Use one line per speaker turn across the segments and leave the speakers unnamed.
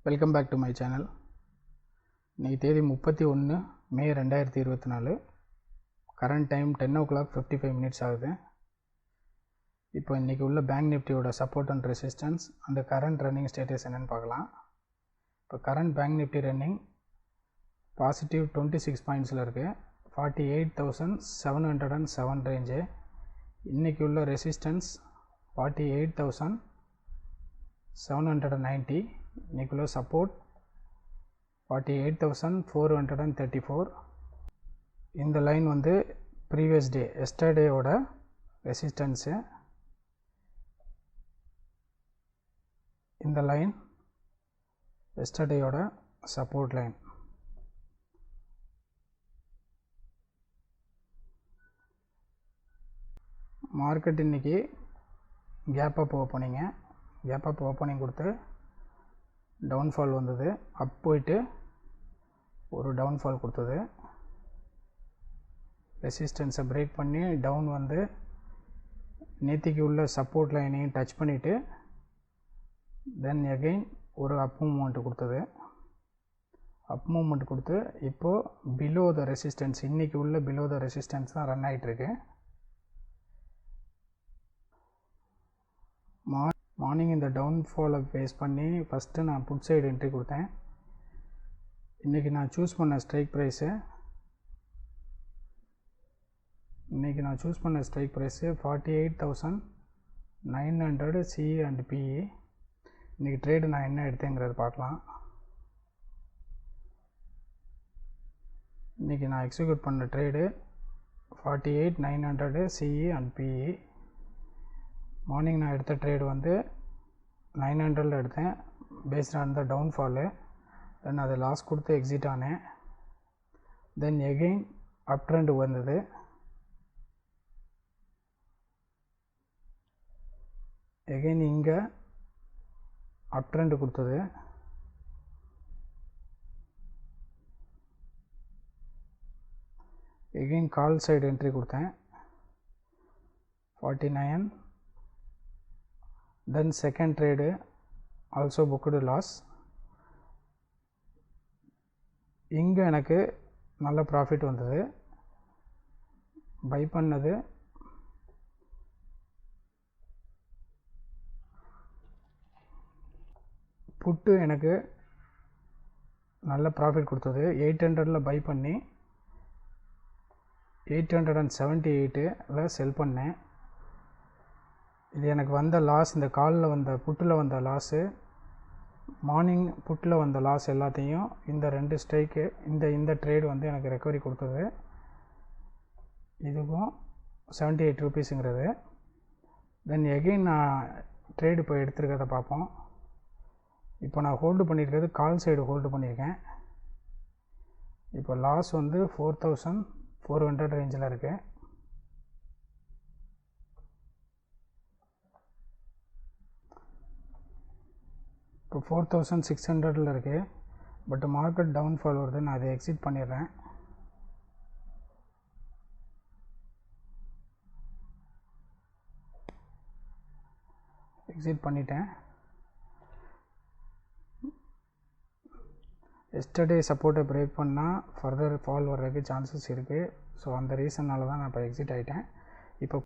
Welcome back to my channel. இன்றைக்கி தேதி 31 மே 2024. Current time 10:55 ஆகுது. இப்போ இன்றைக்கி உள்ள பேங்க் நிஃப்டியோட சப்போர்ட் அண்ட் ரெசிஸ்டன்ஸ் அந்த கரண்ட் ரன்னிங் ஸ்டேட்டஸ் என்னென்னு பார்க்கலாம். இப்போ current bank Nifty running positive 26 பாயிண்ட்ஸில் இருக்குது. 48,707 ரேஞ்சு. இன்றைக்கி உள்ள ரெசிஸ்டன்ஸ் 48,790. இன்றைக்குள்ள சப்போர்ட் 48,434. இந்த லைன் வந்து ப்ரீவியஸ் டே எஸ்டர்டேயோட ரெசிஸ்டன்ஸு. இந்த லைன் எஸ்டர்டேயோட சப்போர்ட் லைன். மார்க்கெட் இன்றைக்கி கேப் அப் ஓப்பனிங் கொடுத்து டவுன்ஃபால் வந்தது. அப் போயிட்டு ஒரு டவுன்ஃபால் கொடுத்தது. ரெசிஸ்டன்ஸை பிரேக் பண்ணி டவுன் வந்து நேத்திக்கு உள்ள சப்போர்ட் லைனையும் டச் பண்ணிவிட்டு தென் எகெயின் ஒரு அப் மூமெண்ட் கொடுத்து இப்போது பிலோ த ரெசிஸ்டன்ஸ், இன்றைக்கி உள்ள பிலோ த ரெசிஸ்டன்ஸ் தான் ரன் ஆகிட்டுருக்கு. மார்னிங் இந்த டவுன்ஃபாலை ஃபேஸ் பண்ணி ஃபஸ்ட்டு நான் புட் சைடு என்ட்ரி கொடுத்தேன். இன்றைக்கி நான் சூஸ் பண்ண strike price 48,900 CE and PE. இன்றைக்கி ட்ரேடு நான் என்ன எடுத்தேங்கிறது பார்க்கலாம். இன்றைக்கி நான் எக்ஸிக்யூட் பண்ண trade 48,900 CE and PE. Morning நான் எடுத்த ட்ரேடு வந்து 900 எடுத்தேன் பேஸ்ட் ஆன் த டவுன்ஃபாலு. தென் அதை லாஸ் கொடுத்து எக்ஸிட் ஆனேன். தென் எகெயின் அப் ட்ரெண்ட் வந்தது. எகெயின் இங்கே அப் ட்ரெண்ட் கொடுத்தது. எகெயின் கால் சைடு என்ட்ரி கொடுத்தேன் 49. Then second trade also booked loss. இங்கே எனக்கு நல்ல ப்ராஃபிட் வந்தது. பை பண்ணது புட்டு எனக்கு நல்ல ப்ராஃபிட் கொடுத்தது. 800 பை பண்ணி 878 செல் பண்ணேன். இது எனக்கு வந்த லாஸ், இந்த காலில் வந்த புட்டில் வந்த லாஸு, மார்னிங் புட்டில் வந்த லாஸ் எல்லாத்தையும் இந்த 2 ஸ்ட்ரைக்கு இந்த ட்ரேடு வந்து எனக்கு ரெக்கவரி கொடுத்தது. இதுக்கும் 78 ரூபீஸுங்கிறது. தென் எகெயின் நான் ட்ரேடு இப்போ எடுத்துருக்கிறத பார்ப்போம். இப்போ நான் ஹோல்டு பண்ணியிருக்கிறது கால் சைடு ஹோல்டு பண்ணியிருக்கேன். இப்போ லாஸ் வந்து 4,400 ரேஞ்சில் இருக்குது. இப்போ 4,600 இருக்குது. பட் மார்க்கெட் டவுன்ஃபால் வருது. நான் அதை எக்ஸிட் பண்ணிடுறேன். எக்ஸிட் பண்ணிட்டேன். எஸ்டர்டே சப்போர்ட்டை பிரேக் பண்ணால் ஃபர்தர் ஃபால் வர்றதுக்கு சான்சஸ் இருக்குது. ஸோ அந்த ரீசனால் தான் நான் இப்போ எக்ஸிட் ஆகிட்டேன். இப்போ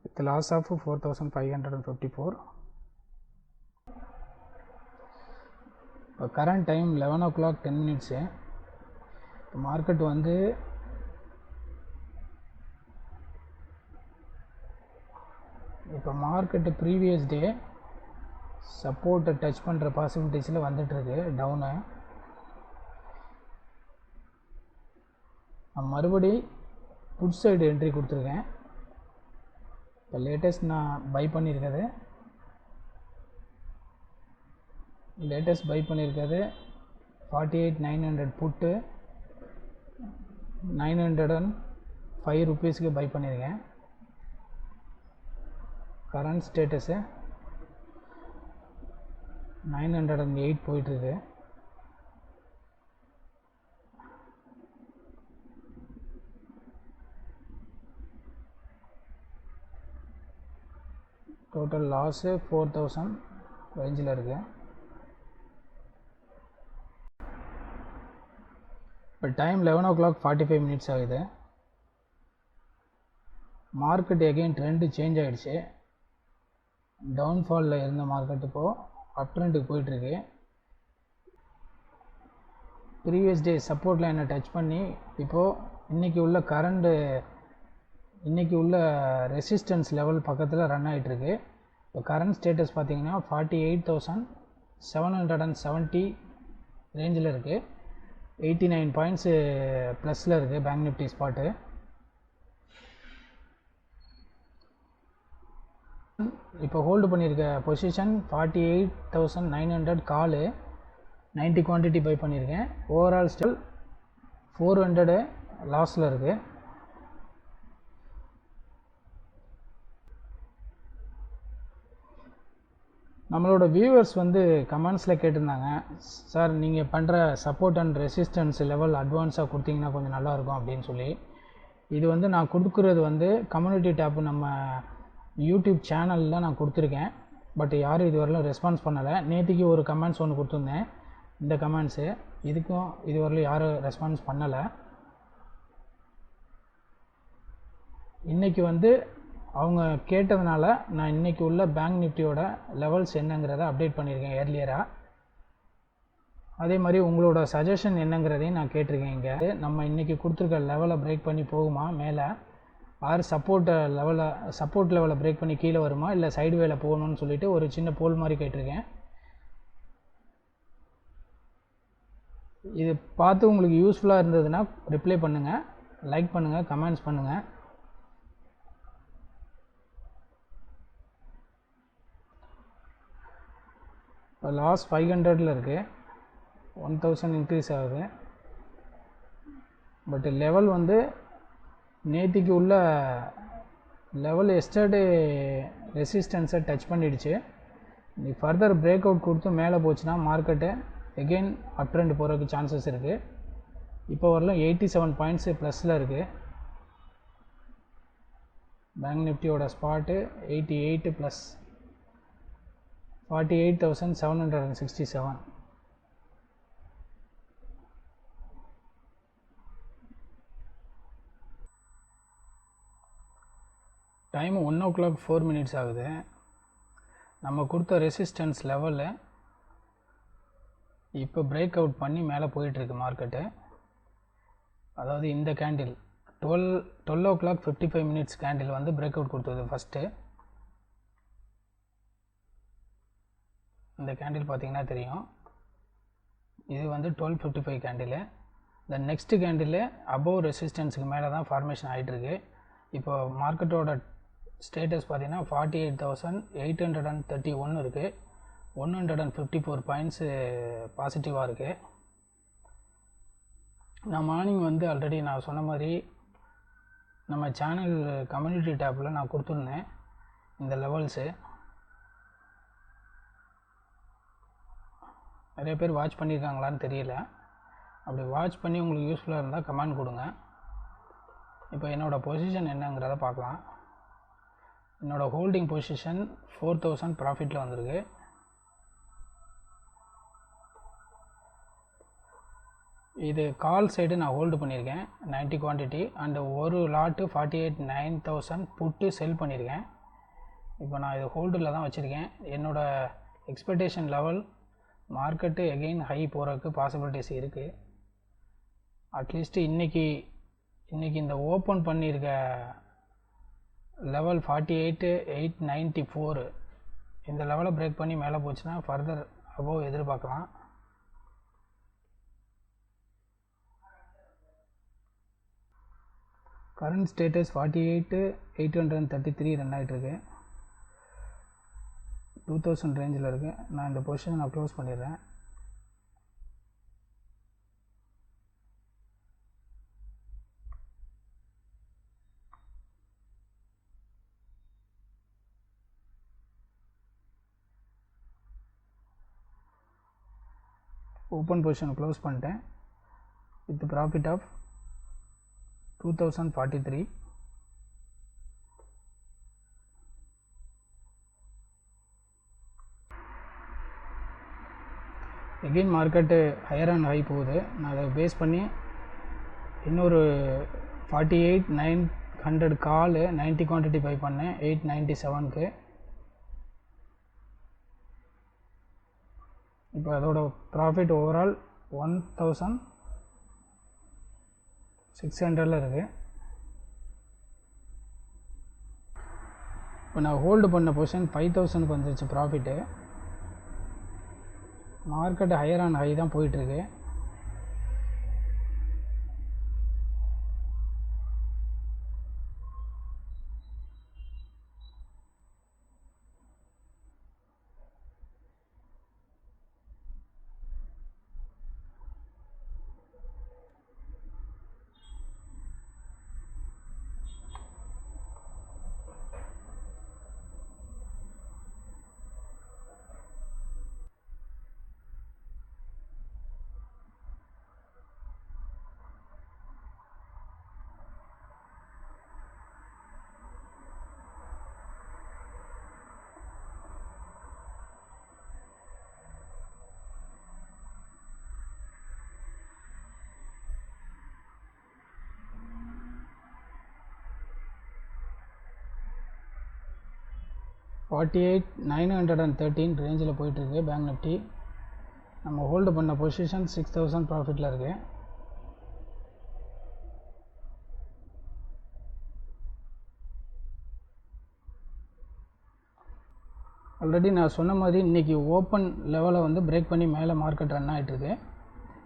வித் லாஸ் ஆஃப் 4,554. இப்போ கரண்ட் டைம் 11:10. இப்போ மார்க்கெட் வந்து ப்ரீவியஸ் டே சப்போர்ட்டை டச் பண்ணுற பாசிபிலிட்டிஸில் வந்துட்டுருக்கு டவுனு. நான் மறுபடி புட் சைடு என்ட்ரி கொடுத்துருக்கேன். இப்போ லேட்டஸ்ட் நான் பை பண்ணியிருக்கிறது 48,900 புட்டு 905 ரூபீஸ்க்கு பை பண்ணியிருக்கேன். கரண்ட் ஸ்டேட்டஸு 908 போயிட்டுருக்கு. டோட்டல் லாஸு 4,000 ரேஞ்சில் இருக்குது. இப்போ டைம் 11:45 ஆகுது. மார்க்கெட் எகெயின் ட்ரெண்டு சேஞ்ச் ஆகிடுச்சு. டவுன்ஃபாலில் இருந்த மார்க்கெட் இப்போது அப் ட்ரெண்டுக்கு போயிட்டுருக்கு. ப்ரீவியஸ் டே சப்போர்ட் லைனை டச் பண்ணி இப்போது இன்றைக்கி உள்ள ரெசிஸ்டன்ஸ் லெவல் பக்கத்தில் ரன் ஆகிட்டுருக்கு. இப்போ கரண்ட் ஸ்டேட்டஸ் பார்த்திங்கன்னா 48,770 ரேஞ்சில் இருக்குது. 89 பாயிண்ட்ஸு ப்ளஸில் இருக்குது பேங்க் நிஃப்டி ஸ்பாட்டு. இப்போ ஹோல்டு பண்ணியிருக்க பொசிஷன் 48,900 காலு 90 குவான்டிட்டி பை பண்ணியிருக்கேன். ஓவரால் ஸ்டில் 400 லாஸில் இருக்குது. நம்மளோட வியூவர்ஸ் வந்து கமெண்ட்ஸில் கேட்டிருந்தாங்க, சார் நீங்கள் பண்ணுற சப்போர்ட் அண்ட் ரெசிஸ்டன்ஸ் லெவல் அட்வான்ஸாக கொடுத்தீங்கன்னா கொஞ்சம் நல்லாயிருக்கும் அப்படின்னு சொல்லி. இது வந்து நான் கொடுக்குறது வந்து கம்யூனிட்டி டேப் நம்ம யூடியூப் சேனலில் நான் கொடுத்துருக்கேன். பட் யாரும் இதுவரையிலும் ரெஸ்பான்ஸ் பண்ணலை. நேற்றுக்கு ஒரு கமெண்ட்ஸ் ஒன்று கொடுத்துருந்தேன், இந்த கமெண்ட்ஸு. இதுக்கும் இதுவரையிலும் யாரும் ரெஸ்பான்ஸ் பண்ணலை. இன்றைக்கி வந்து அவங்க கேட்டதுனால நான் இன்றைக்கி உள்ள பேங்க் நிஃப்டியோட லெவல்ஸ் என்னங்கிறத அப்டேட் பண்ணியிருக்கேன் ஏர்லியராக. அதே மாதிரி உங்களோட சஜஷன் என்னங்கிறதையும் நான் கேட்டிருக்கேன். இங்கே நம்ம இன்றைக்கி கொடுத்துருக்க லெவலை பிரேக் பண்ணி போகுமா மேலே, ஆர் சப்போர்ட் லெவலை பிரேக் பண்ணி கீழே வருமா, இல்லை சைடு வேல போகணும்னு சொல்லிட்டு ஒரு சின்ன போல் மாதிரி கேட்டிருக்கேன். இது பார்த்து உங்களுக்கு யூஸ்ஃபுல்லாக இருந்ததுன்னா ரிப்ளை பண்ணுங்கள், லைக் பண்ணுங்கள், கமெண்ட்ஸ் பண்ணுங்கள். இப்போ லாஸ் 500 இருக்குது, 1000 இன்க்ரீஸ் ஆகுது. பட் லெவல் வந்து நேற்றுக்கு உள்ள லெவல் எஸ்டர்டே ரெசிஸ்டன்ஸை டச் பண்ணிடுச்சு. நீ ஃபர்தர் பிரேக் அவுட் கொடுத்து மேலே போச்சுன்னா மார்க்கெட்டு எகெயின் அப் ட்ரெண்ட் போகிறதுக்கு சான்சஸ் இருக்குது. இப்போ வரலாம் 87 பாயிண்ட்ஸு ப்ளஸில் இருக்குது. பேங்க் நிஃப்டியோட ஸ்பாட்டு 88 ப்ளஸ் 48,767. டைம் 1:04 ஆகுது. நம்ம கொடுத்த ரெசிஸ்டன்ஸ் லெவலில் இப்போ பிரேக் அவுட் பண்ணி மேலே போயிட்டுருக்கு மார்க்கெட்டு. அதாவது இந்த கேண்டில் 12:55 கேண்டில் வந்து பிரேக் அவுட் கொடுத்தது ஃபஸ்ட்டு. இந்த கேண்டில் பார்த்திங்கன்னா தெரியும், இது வந்து 12:55 கேண்டில். இந்த நெக்ஸ்ட்டு கேண்டில் அபோவ் ரெசிஸ்டன்ஸுக்கு மேலே தான் ஃபார்மேஷன் ஆகிட்டுருக்கு. இப்போ மார்க்கெட்டோட ஸ்டேட்டஸ் பார்த்திங்கன்னா 48,831 இருக்குது. 154 பாயிண்ட்ஸு பாசிட்டிவாக இருக்குது. நான் மார்னிங் வந்து ஆல்ரெடி நான் சொன்ன மாதிரி நம்ம சேனல் கம்யூனிட்டி டேப்பில் நான் கொடுத்துருந்தேன் இந்த லெவல்ஸு. நிறைய பேர் வாட்ச் பண்ணியிருக்காங்களான்னு தெரியல. அப்படி வாட்ச் பண்ணி உங்களுக்கு யூஸ்ஃபுல்லாக இருந்தால் கமெண்ட் கொடுங்க. இப்போ என்னோடய பொசிஷன் என்னங்கிறத பார்க்கலாம். என்னோடய ஹோல்டிங் பொசிஷன் 4000 ப்ராஃபிட்டில் வந்திருக்கு. இது கால் சைடு நான் ஹோல்டு பண்ணியிருக்கேன் 90 குவான்டிட்டி அண்டு ஒரு லாட்டு 48,900 புட்டு செல் பண்ணியிருக்கேன். இப்போ நான் இது ஹோல்டில் தான் வச்சுருக்கேன். என்னோடய expectation level market again high போகிறதுக்கு பாசிபிலிட்டிஸ் இருக்குது. அட்லீஸ்ட்டு இன்றைக்கி இந்த ஓப்பன் பண்ணியிருக்க லெவல் 48,894 இந்த லெவலை பிரேக் பண்ணி மேலே போச்சுன்னா ஃபர்தர் அபோவ் எதிர்பார்க்கலாம். கரண்ட் ஸ்டேட்டஸ் 48,833 ரன் ஆகிட்டுருக்கு. 2000 ரேஞ்சில் இருக்குது. நான் இந்த பொசிஷனை நான் க்ளோஸ் பண்ணிடுறேன். ஓப்பன் பொசிஷனை க்ளோஸ் பண்ணிட்டேன் with profit of 2043. Again market higher and high போகுது. நான் அதை பேஸ் பண்ணி இன்னொரு 48,900 கால் 90 குவான்டிட்டி பை பண்ணேன் 897க்கு. இப்போ அதோட ப்ராஃபிட் ஓவரால் 1,600 இருக்குது. இப்போ நான் ஹோல்டு பண்ண பொசிஷன் 5,000க்கு வந்துருச்சு profit. Market higher on high தான் போயிட்டுருக்கு. $48,913 ரேஞ்சில் போயிட்டுருக்கு பேங்க் நிஃப்டி. நம்ம ஹோல்டு பண்ண பொசிஷன் 6,000 ப்ராஃபிட்டில் இருக்குது. ஆல்ரெடி நான் சொன்ன மாதிரி இன்றைக்கி ஓப்பன் லெவலை வந்து பிரேக் பண்ணி மேலே மார்க்கெட் ரன் ஆகிட்டுருக்கு.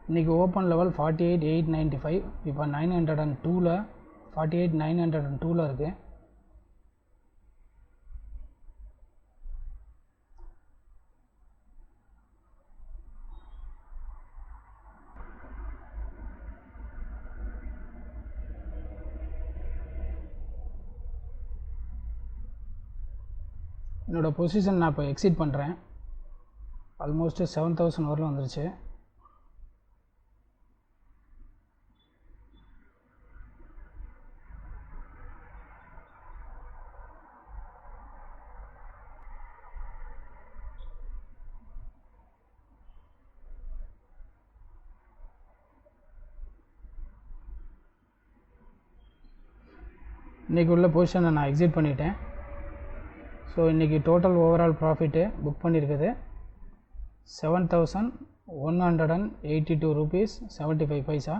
இன்றைக்கி ஓப்பன் லெவல் 48,895. இப்போ 902ல் 48,902ல் இருக்குது. என்னோடய பொசிஷன் நான் இப்போ எக்ஸிட் பண்ணுறேன். ஆல்மோஸ்ட்டு 7,000 வரலும் வந்துருச்சு. இன்றைக்கி உள்ள பொசிஷனை நான் எக்ஸிட் பண்ணிட்டேன். ஸோ இன்றைக்கி டோட்டல் ஓவரால் ப்ராஃபிட்டு புக் பண்ணியிருக்குது 7,182 rupees 75 paisa.